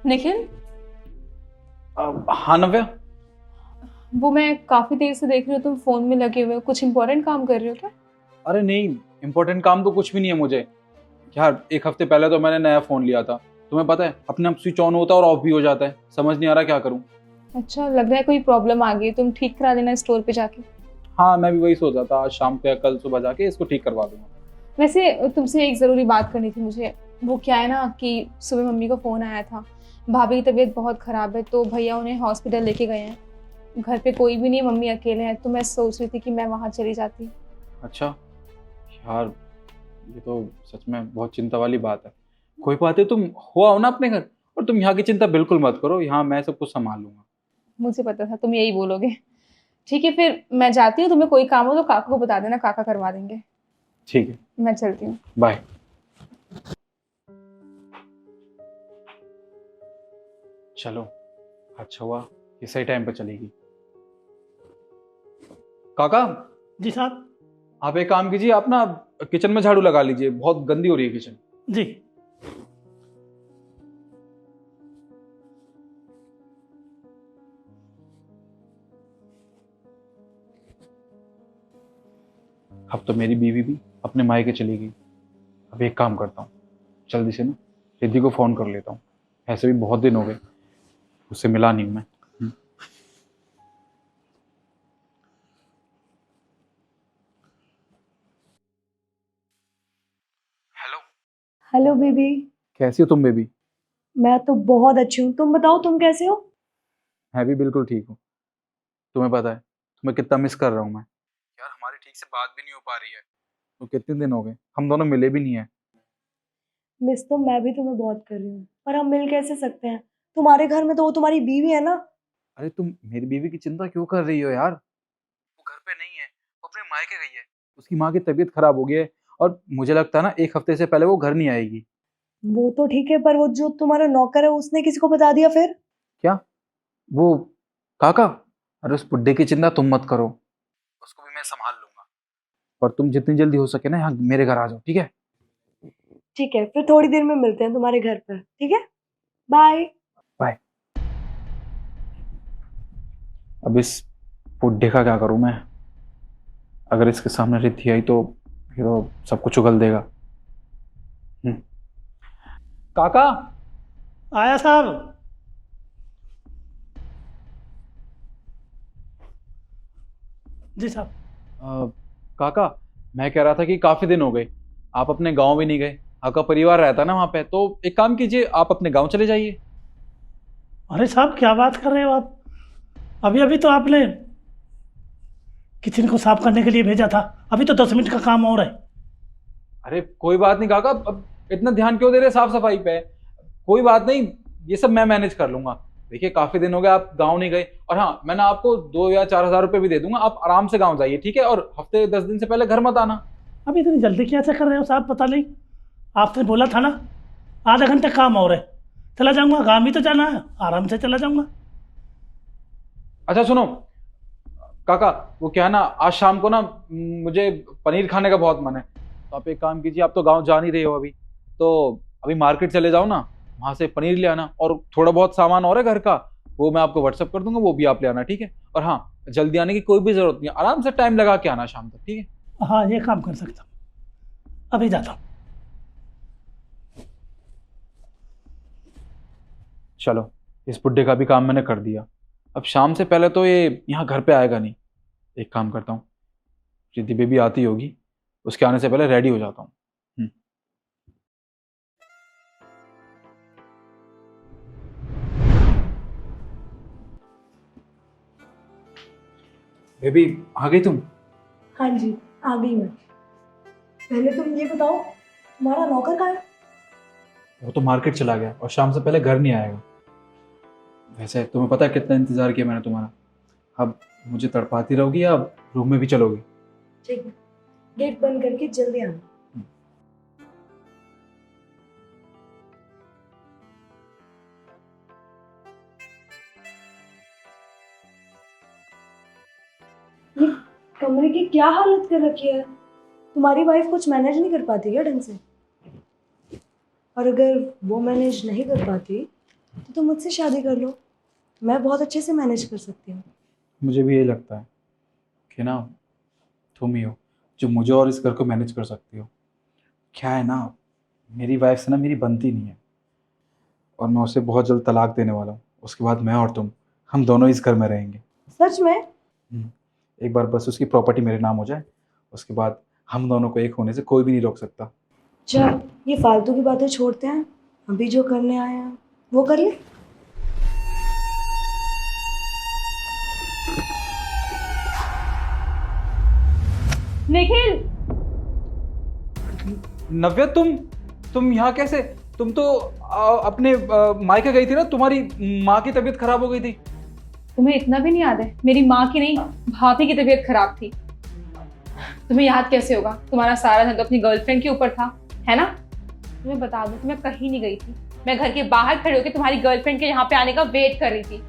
निखिल, हाँ नव्या। वो मैं काफी देर से देख रही हूँ तुम फोन में लगे हुए हो। कुछ इंपॉर्टेंट काम कर रहे हो क्या? अरे नहीं, इम्पोर्टेंट काम तो कुछ भी नहीं है मुझे यार। एक हफ्ते पहले तो मैंने नया फोन लिया था। तुम्हें पता है, अपने आप स्विच ऑन होता है और ऑफ भी हो जाता है। समझ नहीं आ रहा क्या करूं। अच्छा, लग रहा है कोई प्रॉब्लम आ गई। तुम ठीक करा देना स्टोर पे जाके। हाँ, मैं भी वही सोच रहा था, आज शाम को या कल सुबह जाके इसको ठीक करवा दूंगा। वैसे तुमसे एक ज़रूरी बात करनी थी मुझे। वो क्या है ना कि सुबह मम्मी का फ़ोन आया था। भाभी की तबीयत बहुत ख़राब है तो भैया उन्हें हॉस्पिटल लेके गए हैं। घर पे कोई भी नहीं है, मम्मी अकेले हैं। तो मैं सोच रही थी कि मैं वहाँ चली जाती। अच्छा यार, ये तो सच में बहुत चिंता वाली बात है। कोई बात है, तुम हो आओ ना अपने घर। और तुम यहाँ की चिंता बिल्कुल मत करो, यहाँ मैं सब कुछ संभाल लूंगा। मुझे पता था तुम यही बोलोगे। ठीक है, फिर मैं जाती हूँ। तुम्हें कोई काम हो तो काका को बता देना, काका करवा देंगे। ठीक है, मैं चलती हूँ। बाय। चलो, अच्छा हुआ ये सही टाइम पे चलेगी। काका, जी साहब। आप एक काम कीजिए, आप ना किचन में झाड़ू लगा लीजिए, बहुत गंदी हो रही है किचन। जी। अब तो मेरी बीवी भी अपने मायके चली गई। अब एक काम करता हूँ, जल्दी से ना रिद्धि को फोन कर लेता हूँ। ऐसे भी बहुत दिन हो गए, उससे मिला नहीं हूं मैं। हेलो। Hello baby. कैसी हो तुम बेबी? मैं तो बहुत अच्छी हूँ, तुम बताओ तुम कैसे हो? मैं भी बिल्कुल ठीक हूँ। तुम्हें पता है तुम्हें कितना मिस कर रहा हूँ मैं। यार हमारी ठीक से बात भी नहीं हो पा रही है। तो कितने दिन हो गए, हम दोनों मिले भी नहीं है। मिस तो मैं भी तुम्हें बहुत कर रही हूँ, पर हम मिल कैसे सकते हैं? तुम्हारे घर में तो वो तुम्हारी बीवी है ना। अरे तुम मेरी बीवी की चिंता क्यों कर रही हो यार? वो घर पे नहीं है, वो अपने मायके गई है। उसकी माँ की तबीयत खराब हो गई है और मुझे लगता है ना एक हफ्ते से पहले वो घर नहीं आएगी। वो तो ठीक है, पर वो जो तुम्हारा नौकर है उसने किसी को बता दिया फिर? क्या? वो काका? अरे उस बुड्ढे की चिंता तुम मत करो, उसको भी मैं संभाल लूंगा। पर तुम जितनी जल्दी हो सके ना यहाँ मेरे घर आ जाओ, ठीक है? ठीक है, फिर थोड़ी देर में मिलते हैं तुम्हारे घर पर, ठीक है? बाय। बाय। अब इस बुड्ढे का क्या करूं मैं? अगर इसके सामने रिद्धि आई तो ये तो सब कुछ उगल देगा। हम्म। काका। आया साहब। जी साहब। काका, मैं कह रहा था कि काफी दिन हो गए, आप अपने गांव भी नहीं गए। आपका परिवार रहता है ना वहां पे, तो एक काम कीजिए, आप अपने गांव चले जाइए। अरे साहब, क्या बात कर रहे हो आप? अभी अभी तो आपने किचन को साफ करने के लिए भेजा था। अभी तो 10 मिनट का काम और है। अरे कोई बात नहीं काका, अब इतना ध्यान क्यों दे रहे साफ सफाई पे? कोई बात नहीं, ये सब मैं मैनेज कर लूंगा। देखिए काफी दिन हो गए आप गांव नहीं गए, और हाँ मैं ना आपको 2 या 4 हज़ार रुपये भी दे दूंगा। आप आराम से गांव जाइए, ठीक है? और हफ्ते 10 दिन से पहले घर मत आना। अभी इतनी जल्दी कैसे कर रहे हो साहब, पता नहीं। आपने बोला था ना, आधा घंटे काम और है। चला जाऊंगा, गाँव भी तो जाना है, आराम से चला जाऊंगा। अच्छा सुनो काका, वो क्या है ना, आज शाम को ना मुझे पनीर खाने का बहुत मन है। तो आप एक काम कीजिए, आप तो गांव जा नहीं रहे हो अभी, तो अभी मार्केट चले जाओ ना, वहां से पनीर ले आना। और थोड़ा बहुत सामान और है घर का, वो मैं आपको व्हाट्सअप कर दूंगा, वो भी आप ले आना, ठीक है? और हाँ, जल्दी आने की कोई भी जरूरत नहीं है, आराम से टाइम लगा के आना शाम तक, ठीक है? हाँ, ये काम कर सकता हूँ। अभी जाता हूँ। चलो, इस बुड्ढे का भी काम मैंने कर दिया। अब शाम से पहले तो ये यहाँ घर पे आएगा नहीं। एक काम करता हूँ, रिद्धि बेबी आती होगी, उसके आने से पहले रेडी हो जाता हूँ। बेबी आ गई तुम? हाँ जी, आ गई मैं। पहले तुम ये बताओ, तुम्हारा नौकर कहाँ है? वो तो मार्केट चला गया और शाम से पहले घर नहीं आएगा। वैसे तुम्हें पता है कितना इंतजार किया मैंने तुम्हारा। अब मुझे तड़पाती रहोगी या अब रूम में भी चलोगी? ठीक है, गेट बंद करके जल्दी आना। ये कमरे की क्या हालत कर रखी है? तुम्हारी वाइफ कुछ मैनेज नहीं कर पाती है ढंग से? और अगर वो मैनेज नहीं कर पाती तो तुम मुझसे शादी कर लो, मैं बहुत अच्छे से मैनेज कर सकती हूँ। मुझे भी यही लगता है कि ना तुम ही हो जो मुझे और इस घर को मैनेज कर सकती हो। क्या है ना, मेरी वाइफ से ना मेरी बनती नहीं है और मैं उसे बहुत जल्द तलाक देने वाला हूँ। उसके बाद मैं और तुम, हम दोनों इस घर में रहेंगे। सच में? एक बार बस उसकी प्रॉपर्टी मेरे नाम हो जाए, उसके बाद हम दोनों को एक होने से कोई भी नहीं रोक सकता। चल, ये फालतू की बातें छोड़ते हैं, अभी जो करने आए हैं वो कर ले। निखिल, नव्या, तुम यहाँ कैसे? तुम तो अपने मायके गई थी ना, तुम्हारी माँ की तबीयत खराब हो गई थी। तुम्हें इतना भी नहीं याद है? मेरी माँ की नहीं, भाभी की तबीयत खराब थी। तुम्हें याद कैसे होगा? तुम्हारा सारा ध्यान तो अपनी गर्लफ्रेंड के ऊपर था, है ना? तुम्हें बता दूं कि मैं कहीं नहीं गई थी, मैं घर के बाहर खड़े होकर तुम्हारी गर्लफ्रेंड के यहाँ पे आने का वेट कर रही थी।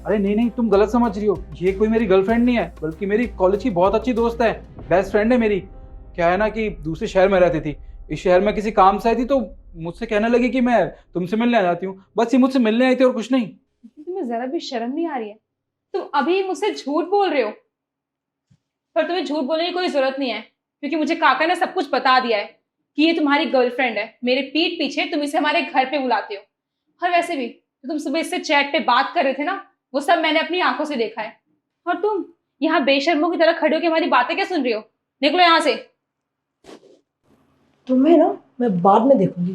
अरे नहीं नहीं, तुम गलत समझ रही हो। ये कोई मेरी गर्लफ्रेंड नहीं है, बल्कि मेरी कॉलेज की बहुत अच्छी दोस्त है, बेस्ट फ्रेंड है मेरी। क्या है ना कि दूसरे शहर में रहती थी, इस शहर में किसी काम से आई थी, तो मुझसे कहने लगी कि मैं तुमसे मिलने आ जाती हूँ। बस ये मुझसे मिलने आई थी और कुछ नहीं। तुम्हें जरा भी शर्म नहीं आ रही है? तुम अभी मुझसे झूठ बोल रहे हो। पर तुम्हें झूठ बोलने की कोई जरूरत नहीं है, क्योंकि मुझे काका ने सब कुछ बता दिया है कि ये तुम्हारी गर्लफ्रेंड है। मेरे पीठ पीछे तुम इसे हमारे घर पे बुलाते हो। और वैसे भी तो तुम सुबह इससे चैट पे बात कर रहे थे ना, वो सब मैंने अपनी आंखों से देखा है। और तुम यहाँ बेशर्मों की तरह खड़े होकर हमारी बातें क्या सुन रही हो? निकलो यहाँ से। तुम्हें ना मैं बाद में देखूंगी।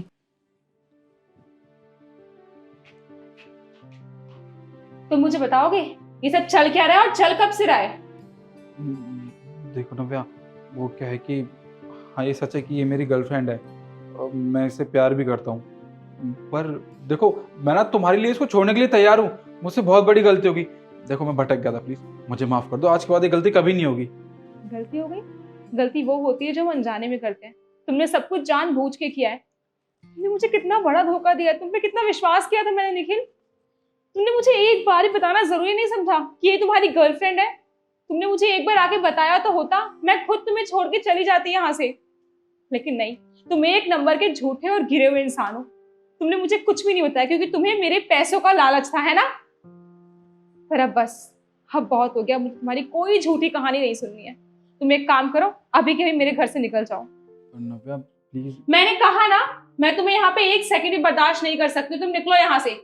तुम मुझे बताओगे ये सब चल क्या रहा है और चल कब से रहा है? देखो नव्या, वो क्या है कि हाँ, ये सच है कि ये मेरी गर्लफ्रेंड है और मैं इससे प्यार भी करता हूँ। पर देखो, मैं ना तुम्हारे लिए इसको छोड़ने के लिए तैयार हूँ। मुझसे बहुत बड़ी गलती होगी। देखो, मैं भटक गया था, प्लीज मुझे माफ कर दो। आज के बाद ये गलती कभी नहीं होगी। गलती हो गई? गलती वो होती है जो हम अनजाने में करते हैं। तुमने सब कुछ जानबूझ के किया है। तुमने मुझे कितना बड़ा धोखा दिया, तुम पे कितना विश्वास किया था मैंने निखिल। तुमने मुझे एक बार ही बताना जरूरी नहीं समझा कि ये तुम्हारी गर्लफ्रेंड है? तुमने मुझे एक बार आके बताया तो होता, मैं खुद तुम्हें छोड़ के चली जाती यहाँ से। लेकिन नहीं, तुम एक नंबर के झूठे और गिरे हुए इंसान हो। तुमने मुझे कुछ भी नहीं बताया क्योंकि तुम्हें मेरे पैसों का लालच था, है ना? पर अब बस, अब बहुत हो गया। मुझे तुम्हारी कोई झूठी कहानी नहीं सुननी है। तुम एक काम करो, अभी के भी मेरे घर से निकल जाओ। नव्या प्लीज। मैंने कहा ना, मैं तुम्हें यहाँ पे एक सेकंड भी बर्दाश्त नहीं कर सकती। तुम निकलो यहाँ से।